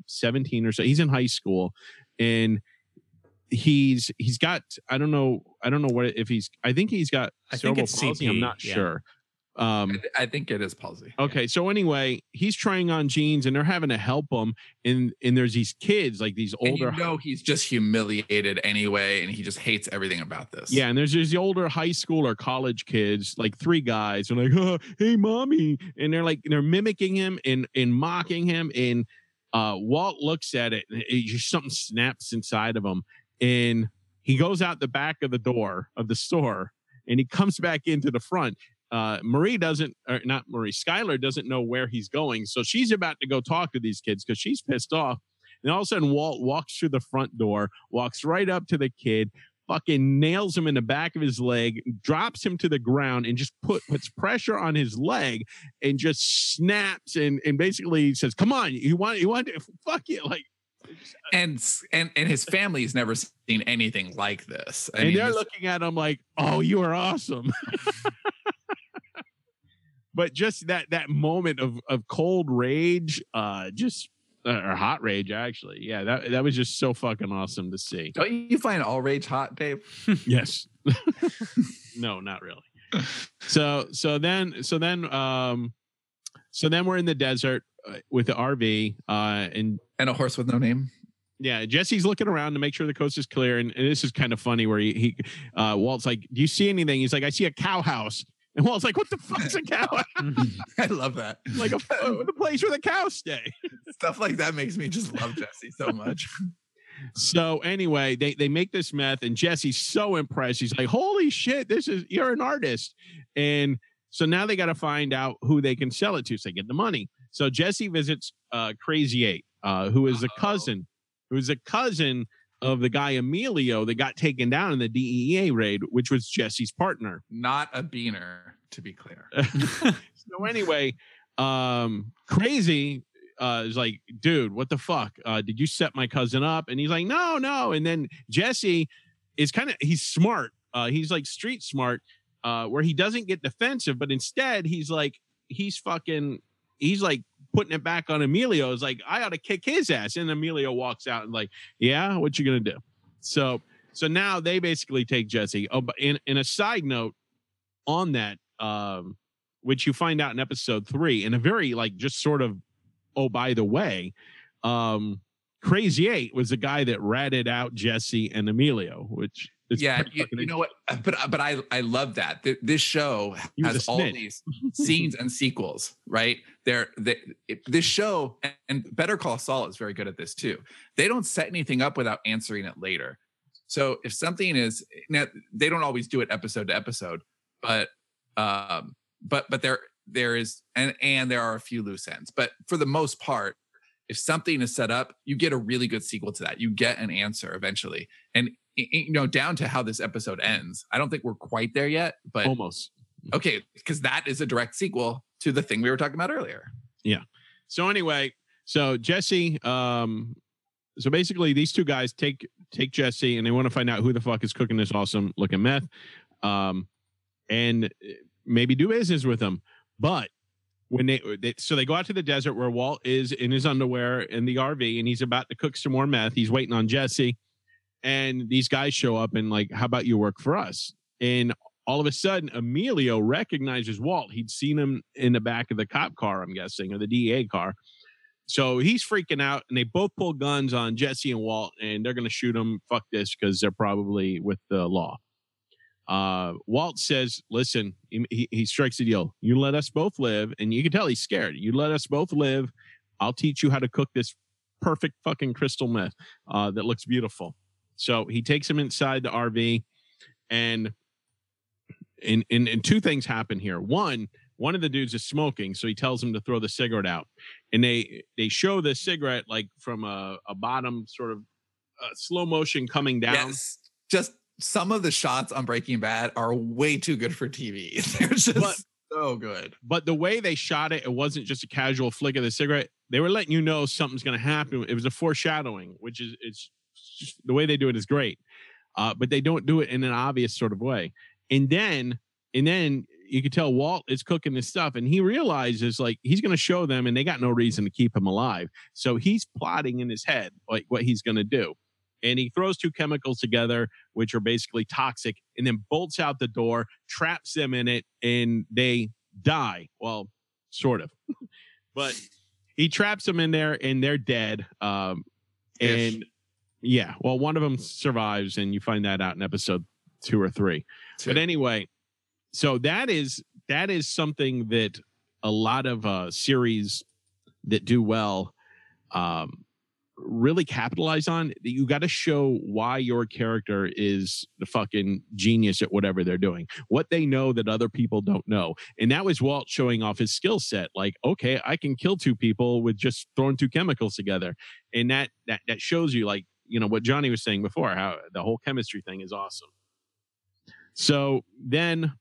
17 or so. He's in high school, and he's got I don't know what if he's I think he's got cerebral palsy. I'm not sure. I think it is palsy. Okay, so anyway, he's trying on jeans and they're having to help him, and there's these kids, like these older. And he's just humiliated anyway, and he just hates everything about this. Yeah, and there's these older high school or college kids, like 3 guys, and like, oh, hey, mommy, and they're mimicking him and mocking him, and Walt looks at it, and just something snaps inside of him, and he goes out the back of the door of the store, and he comes back into the front. Skyler doesn't know where he's going. So she's about to go talk to these kids because she's pissed off. And all of a sudden, Walt walks through the front door, walks right up to the kid, fucking nails him in the back of his leg, drops him to the ground, and just puts pressure on his leg and just snaps and basically says, come on, you want to fuck it. Like, and his family's never seen anything like this. And they're looking at him like, oh, you are awesome. But just that moment of cold rage, or hot rage, actually. Yeah, that was just so fucking awesome to see. Don't you find all rage hot, Dave? Yes. No, not really. So then we're in the desert with the RV and a horse with no name. Yeah, Jesse's looking around to make sure the coast is clear, and this is kind of funny where he Walt's like, "Do you see anything?" He's like, "I see a cow house." And Walt's like, what the fuck's a cow? I love that. Like the place where the cows stay. Stuff like that makes me just love Jesse so much. So anyway, they make this meth, and Jesse's so impressed. He's like, holy shit, you're an artist. And so now they got to find out who they can sell it to so they get the money. So Jesse visits Crazy 8, who is a cousin of the guy Emilio that got taken down in the DEA raid, which was Jesse's partner. Not a beaner, to be clear. So anyway, Crazy is like, dude, what the fuck? Did you set my cousin up? And he's like, no. And then Jesse is he's smart. He's like street smart, where he doesn't get defensive, but instead he's like putting it back on Emilio. Is like, I ought to kick his ass. And Emilio walks out and like, yeah, what you gonna do? So now they basically take Jesse. Oh, but in a side note on that, which you find out in episode 3, in a very like just sort of, oh, by the way, Crazy 8 was the guy that ratted out Jesse and Emilio, which is you know what? But I love that. This show has all these scenes and sequels, right? This show, and Better Call Saul is very good at this too. They don't set anything up without answering it later. So if something is, now they don't always do it episode to episode, but there is, and there are a few loose ends, but for the most part, if something is set up, you get a really good sequel to that. You get an answer eventually. And, you know, down to how this episode ends. I don't think we're quite there yet, but almost. Okay. Because that is a direct sequel to the thing we were talking about earlier. Yeah. So anyway, so Jesse, so basically these two guys take Jesse and they want to find out who the fuck is cooking this awesome looking meth. And maybe do business with them. But when they go out to the desert where Walt is in his underwear in the RV and he's about to cook some more meth. He's waiting on Jesse, and these guys show up and like, how about you work for us? And all of a sudden, Emilio recognizes Walt. He'd seen him in the back of the cop car, I'm guessing, or the DEA car. So he's freaking out, and they both pull guns on Jesse and Walt, and they're going to shoot him. Fuck this, because they're probably with the law. Walt says, listen, he strikes a deal. You let us both live. And you can tell he's scared. You let us both live. I'll teach you how to cook this perfect fucking crystal meth that looks beautiful. So he takes him inside the RV, and two things happen here. One of the dudes is smoking. So he tells him to throw the cigarette out, and they show the cigarette like from a bottom sort of slow motion coming down. Yes. Just some of the shots on Breaking Bad are way too good for TV. They're just so good. But the way they shot it, it wasn't just a casual flick of the cigarette. They were letting you know something's going to happen. It was a foreshadowing, which is, it's just, the way they do it is great. But they don't do it in an obvious sort of way. And then you can tell Walt is cooking this stuff, and he realizes like he's going to show them, and they got no reason to keep him alive. So he's plotting in his head like what he's going to do. And he throws two chemicals together, which are basically toxic, and then bolts out the door, traps them in it, and they die. Well, sort of. But he traps them in there, and they're dead. And yeah, well, one of them survives, and you find that out in episode 2 or 3. But anyway, so that is something that a lot of series that do well really capitalize on. You got to show why your character is the fucking genius at whatever they're doing, what they know that other people don't know. And that was Walt showing off his skill set. Like, okay, I can kill two people with just throwing two chemicals together. And that shows you, like, you know, what Johnny was saying before, how the whole chemistry thing is awesome. So then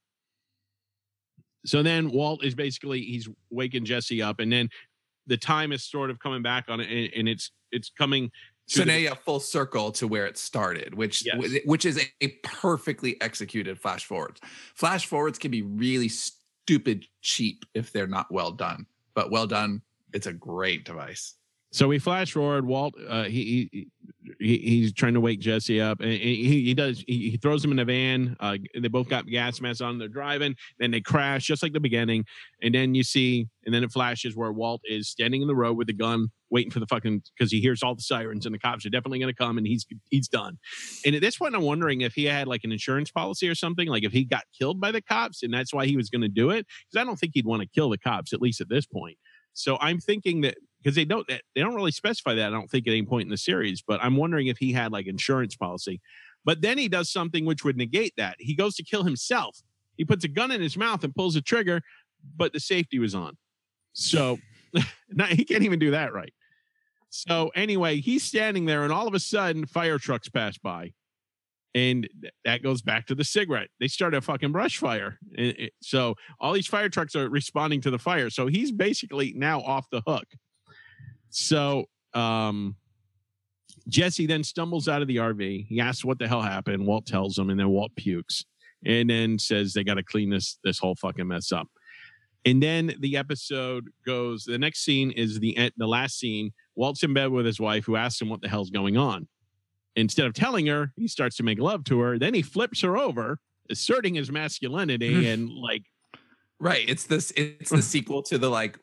Walt is basically, he's waking Jesse up, and then the time is sort of coming back on it, and it's coming. So now you have full circle to where it started, which is a perfectly executed flash forwards. Flash forwards can be really stupid cheap if they're not well done, but well done, it's a great device. So we flash forward. Walt, he's trying to wake Jesse up, and he throws him in a van. They both got gas masks on. They're driving. Then they crash, just like the beginning. And then it flashes where Walt is standing in the road with a gun, waiting for the fucking, because he hears all the sirens and the cops are definitely going to come, and he's done. And at this point, I'm wondering if he had like an insurance policy or something, like if he got killed by the cops, and that's why he was going to do it. Because I don't think he'd want to kill the cops, at least at this point. So I'm thinking that, because they don't really specify that, I don't think, at any point in the series, but I'm wondering if he had like insurance policy. But then he does something which would negate that. He goes to kill himself. He puts a gun in his mouth and pulls the trigger, but the safety was on. So he can't even do that right. So anyway, he's standing there, and all of a sudden, fire trucks pass by. And that goes back to the cigarette. They started a fucking brush fire. So all these fire trucks are responding to the fire. So he's basically now off the hook. So Jesse then stumbles out of the RV. He asks what the hell happened. Walt tells him, and then Walt pukes and then says they got to clean this whole fucking mess up. And then the episode goes, the next scene is the last scene. Walt's in bed with his wife, who asks him what the hell's going on. Instead of telling her, he starts to make love to her. Then he flips her over, asserting his masculinity and like. Right. It's the sequel to the like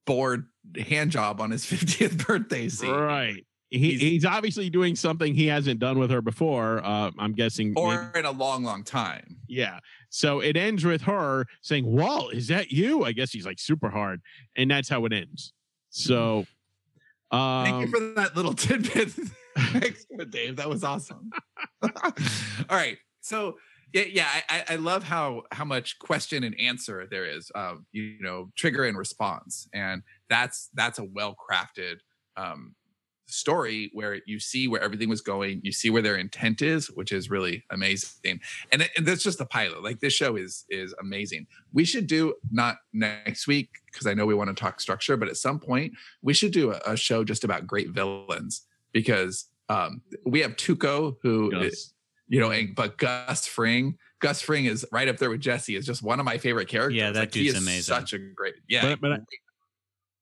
bored hand job on his 50th birthday scene. Right. He's obviously doing something he hasn't done with her before. I'm guessing. Or maybe in a long, long time. Yeah. So it ends with her saying, Walt, is that you? I guess he's like super hard. And that's how it ends. So. Thank you for that little tidbit. Thanks, Dave. That was awesome. All right. So yeah, I love how much question and answer there is, trigger and response. And that's a well-crafted story where you see where everything was going. You see where their intent is, which is really amazing. And that's just the pilot. Like, this show is amazing. We should do, not next week, because I know we want to talk structure, but at some point we should do a show just about great villains, because we have Tuco, who is, but Gus Fring is right up there with Jesse. Is just one of my favorite characters. Yeah, that dude's amazing. Such a great, yeah. But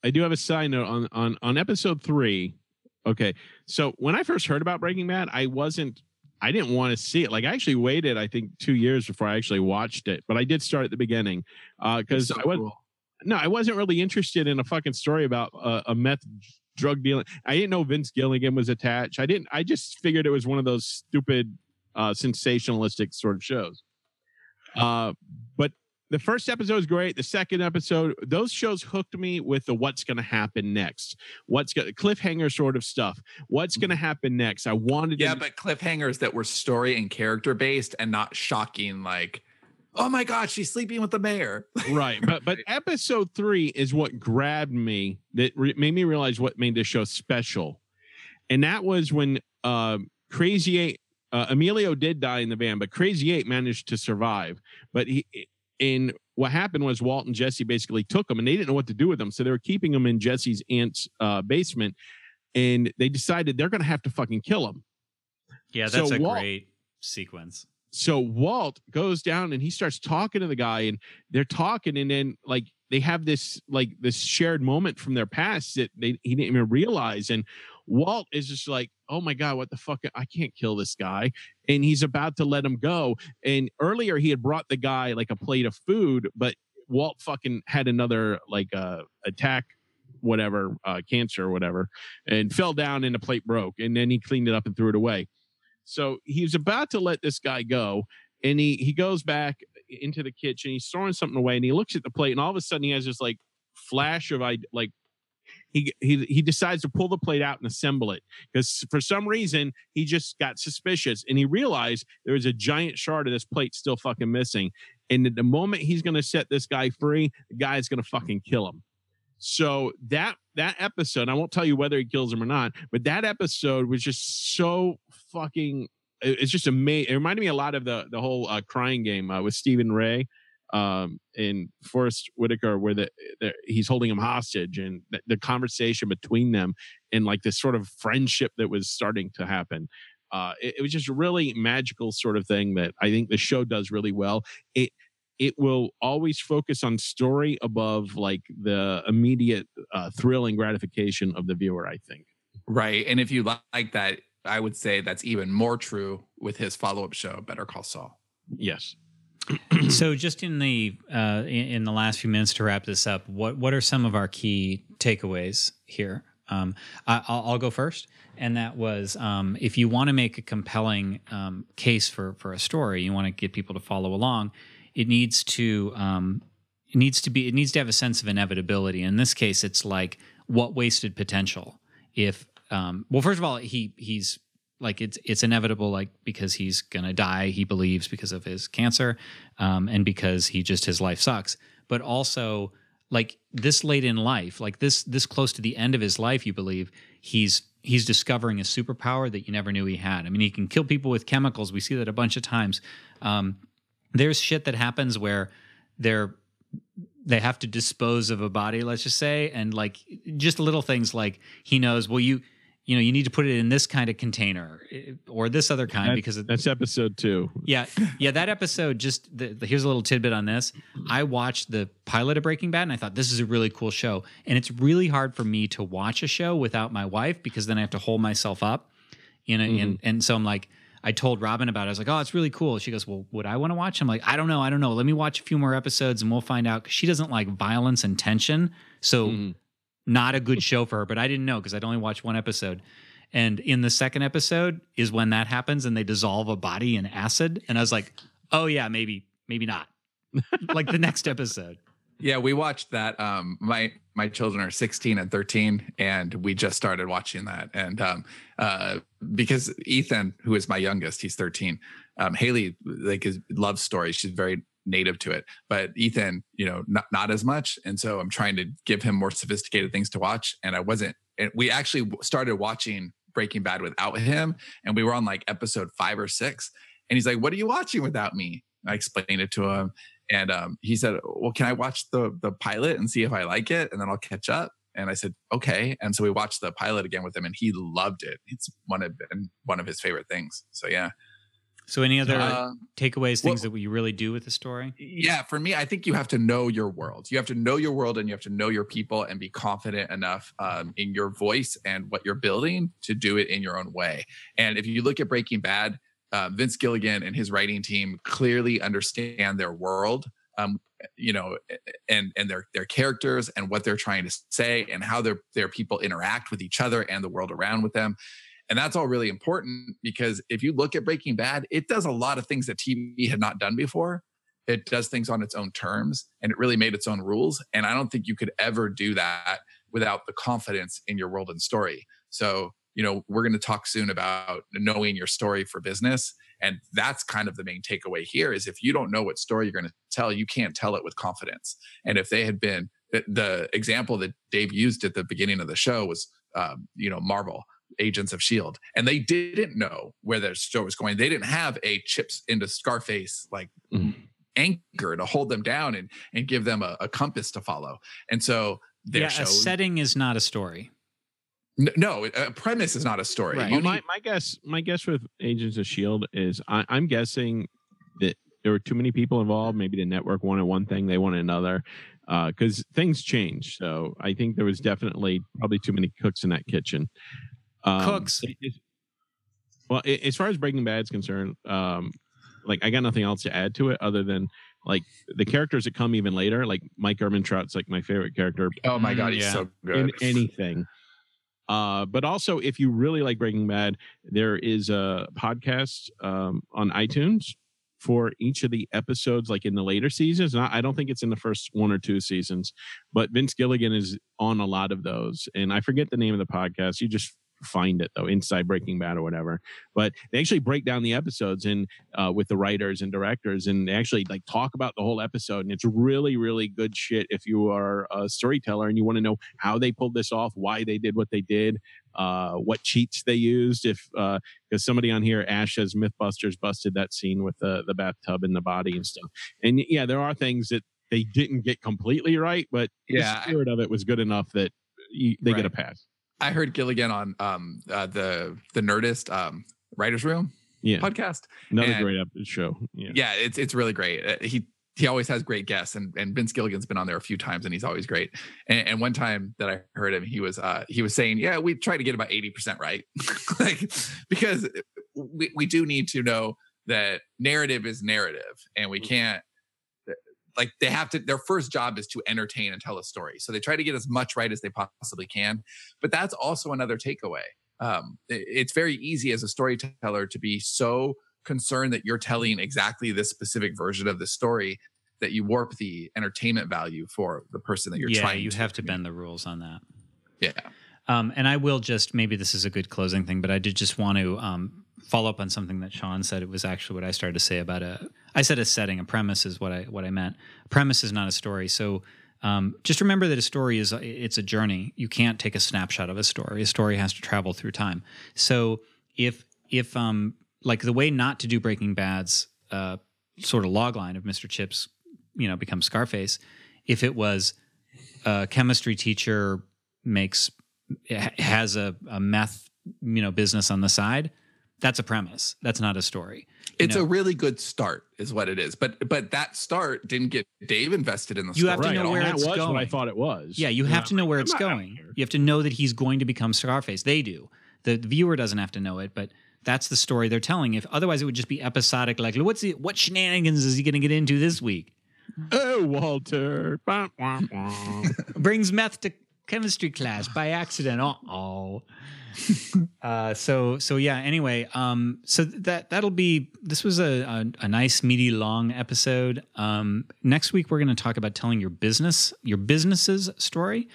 I do have a side note on episode 3. Okay, so when I first heard about Breaking Bad, I didn't want to see it. Like, I actually waited, I think, 2 years before I actually watched it. But I did start at the beginning because I wasn't really interested in a fucking story about a meth drug dealing. I didn't know Vince Gilligan was attached. I just figured it was one of those stupid sensationalistic sort of shows. But the first episode was great. The second episode, those shows hooked me with the what's going to happen next. Cliffhanger sort of stuff. What's going to happen next? I wanted but cliffhangers that were story and character based and not shocking, like, oh my God, she's sleeping with the mayor. Right. But episode 3 is what grabbed me, that made me realize what made this show special. And that was when Crazy 8, Emilio did die in the van, but Crazy 8 managed to survive. But and what happened was Walt and Jesse basically took him, and they didn't know what to do with him. So they were keeping him in Jesse's aunt's basement, and they decided they're going to have to fucking kill him. Yeah, that's great sequence. So Walt goes down and he starts talking to the guy, and they're talking, and then like they have this shared moment from their past that he didn't even realize. And Walt is just like, oh my God, what the fuck? I can't kill this guy. And he's about to let him go. And earlier he had brought the guy like a plate of food, but Walt fucking had another attack, whatever, cancer or whatever, and fell down and the plate broke. And then he cleaned it up and threw it away. So he was about to let this guy go. And he goes back into the kitchen. He's throwing something away, and he looks at the plate, and all of a sudden he has this like flash of he decides to pull the plate out and assemble it, because for some reason he just got suspicious, and he realized there was a giant shard of this plate still fucking missing. And at the moment he's going to set this guy free, the guy's going to fucking kill him. So that episode, I won't tell you whether he kills him or not, but that episode was just so fucking, it's just amazing. It reminded me a lot of the whole Crying Game with Stephen Ray and Forrest Whitaker, where he's holding him hostage, and the conversation between them, and like this sort of friendship that was starting to happen. It was just a really magical sort of thing that I think the show does really well. It will always focus on story above like the immediate thrill and gratification of the viewer, I think. Right. And if you like that, I would say that's even more true with his follow-up show, Better Call Saul. Yes. So just in the last few minutes to wrap this up, what are some of our key takeaways here? I'll go first. And that was, if you want to make a compelling case for a story, you want to get people to follow along, it needs to have a sense of inevitability. In this case, it's like, what wasted potential? If first of all, he's like, it's inevitable, like, because he's gonna die, he believes, because of his cancer, and because his life sucks. But also, like this late in life, like this close to the end of his life, you believe he's discovering a superpower that you never knew he had. I mean, he can kill people with chemicals. We see that a bunch of times. There's shit that happens where they have to dispose of a body, let's just say, and like just little things like he knows, well, you need to put it in this kind of container or this other kind because that's episode 2. Yeah. That episode, here's a little tidbit on this. I watched the pilot of Breaking Bad and I thought this is a really cool show. And it's really hard for me to watch a show without my wife because then I have to hold myself up, and so I'm like, I told Robin about it. I was like, oh, it's really cool. She goes, well, would I want to watch? I'm like, I don't know. Let me watch a few more episodes and we'll find out. 'Cause she doesn't like violence and tension. So not a good show for her, but I didn't know because I'd only watched one episode. And in the second episode is when that happens and they dissolve a body in acid. And I was like, oh yeah, maybe not. Like the next episode. Yeah, we watched that. My children are 16 and 13, and we just started watching that. And because Ethan, who is my youngest, he's 13. Haley loves stories. She's very native to it, but Ethan, not as much. And so I'm trying to give him more sophisticated things to watch. And we actually started watching Breaking Bad without him, and we were on like episode 5 or 6. And he's like, "What are you watching without me?" I explained it to him. And he said, well, can I watch the pilot and see if I like it? And then I'll catch up. And I said, okay. And so we watched the pilot again with him and he loved it. It's one of his favorite things. So, yeah. So any other takeaways, things that you really do with the story? Yeah, for me, I think you have to know your world. You have to know your world and you have to know your people and be confident enough in your voice and what you're building to do it in your own way. And if you look at Breaking Bad, Vince Gilligan and his writing team clearly understand their world, and their characters and what they're trying to say and how their people interact with each other and the world around with them. And that's all really important because if you look at Breaking Bad, it does a lot of things that TV had not done before. It does things on its own terms and it really made its own rules. And I don't think you could ever do that without the confidence in your world and story. So, we're going to talk soon about knowing your story for business. And that's kind of the main takeaway here is if you don't know what story you're going to tell, you can't tell it with confidence. And if they had been the example that Dave used at the beginning of the show was, Marvel, Agents of S.H.I.E.L.D. And they didn't know where their show was going. They didn't have a chips into Scarface anchor to hold them down and give them a compass to follow. And so their show, a setting is not a story. No, a premise is not a story. Right. Well, my guess with Agents of S.H.I.E.L.D. is I'm guessing that there were too many people involved. Maybe the network wanted one thing, they wanted another, because things change. So I think there was definitely probably too many cooks in that kitchen. Cooks. Well, as far as Breaking Bad is concerned, I got nothing else to add to it other than like the characters that come even later. Like Mike Ehrmantraut's like my favorite character. Oh my God, he's so good in anything. But also, if you really like Breaking Bad, there is a podcast on iTunes for each of the episodes, like in the later seasons. And I don't think it's in the first 1 or 2 seasons, but Vince Gilligan is on a lot of those. And I forget the name of the podcast. You just find it though, Inside Breaking Bad or whatever. But they actually break down the episodes and with the writers and directors, and they actually like talk about the whole episode. And it's really, really good shit if you are a storyteller and you want to know how they pulled this off, why they did what they did, what cheats they used. If because somebody on here, Ash says Mythbusters busted that scene with the bathtub and the body and stuff. And yeah, there are things that they didn't get completely right, but the spirit of it was good enough that they get a pass. I heard Gilligan on the Nerdist Writers Room podcast. Another great show. Yeah, it's really great. He always has great guests, and Vince Gilligan's been on there a few times, and he's always great. And one time that I heard him, he was saying, "Yeah, we try to get about 80% right, because we do need to know that narrative is narrative, and we can't." Like they have to, their first job is to entertain and tell a story. So they try to get as much right as they possibly can. But that's also another takeaway. It's very easy as a storyteller to be so concerned that you're telling exactly this specific version of the story that you warp the entertainment value for the person that you're trying to. Yeah, you have to bend the rules on that. Yeah. And I will just, maybe this is a good closing thing, but I did just want to follow up on something that Sean said. It was actually what I started to say about I said a setting. A premise is what I meant. A premise is not a story. So Just remember that a story it's a journey. You can't take a snapshot of a story. A story has to travel through time. So if like the way not to do Breaking Bad's sort of logline of Mr. Chips, becomes Scarface, if it was a chemistry teacher has a meth business on the side, that's a premise. That's not a story. It's a really good start, is what it is. But that start didn't get Dave invested in the story. You have to know where it's going. What I thought it was. Yeah, you have to know where it's going. You have to know that he's going to become Scarface. They do. The viewer doesn't have to know it, but that's the story they're telling. If otherwise, it would just be episodic. Like, what shenanigans is he going to get into this week? Oh, Walter brings meth to chemistry class by accident. So yeah. Anyway, so this was a nice meaty long episode. Next week we're going to talk about telling your business's story,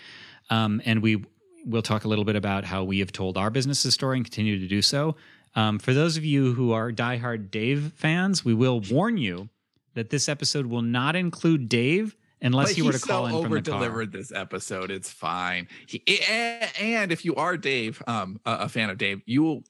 and we'll talk a little bit about how we have told our business's story and continue to do so. For those of you who are diehard Dave fans, we will warn you that this episode will not include Dave unless he were to call in from the car. Over-delivered this epised it's fine. And if you are Dave, a fan of Dave, you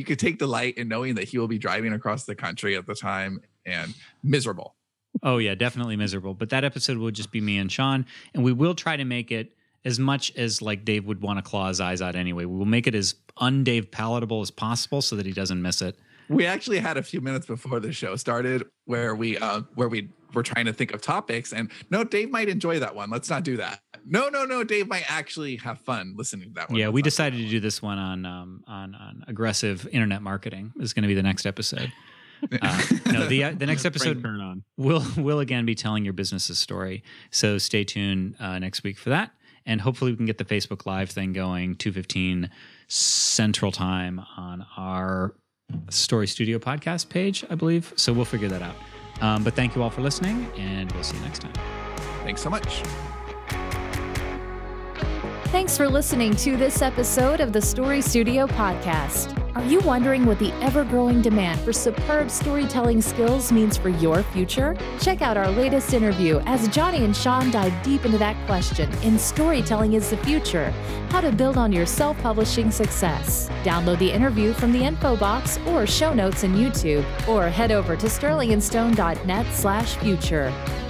could take delight in knowing that he will be driving across the country at the time and miserable. Oh yeah, definitely miserable. But that episode will just be me and Sean, and we will try to make it as much as like Dave would want to claw his eyes out anyway. We will make it as un-Dave palatable as possible so that he doesn't miss it. We actually had a few minutes before the show started where we were trying to think of topics, and no, Dave might enjoy that one. Let's not do that. No, Dave might actually have fun listening to that one. Yeah, we decided to do this one on aggressive internet marketing. Is going to be the next episode. The next episode will again be telling your business's story. So stay tuned next week for that, and hopefully we can get the Facebook Live thing going 2:15 Central Time on our Story Studio podcast page, I believe. So we'll figure that out. But thank you all for listening, and we'll see you next time. Thanks so much. Thanks for listening to this episode of the Story Studio podcast. Are you wondering what the ever-growing demand for superb storytelling skills means for your future? Check out our latest interview as Johnny and Sean dive deep into that question in Storytelling is the Future, How to Build on Your Self-Publishing Success. Download the interview from the info box or show notes in YouTube, or head over to sterlingandstone.net/future.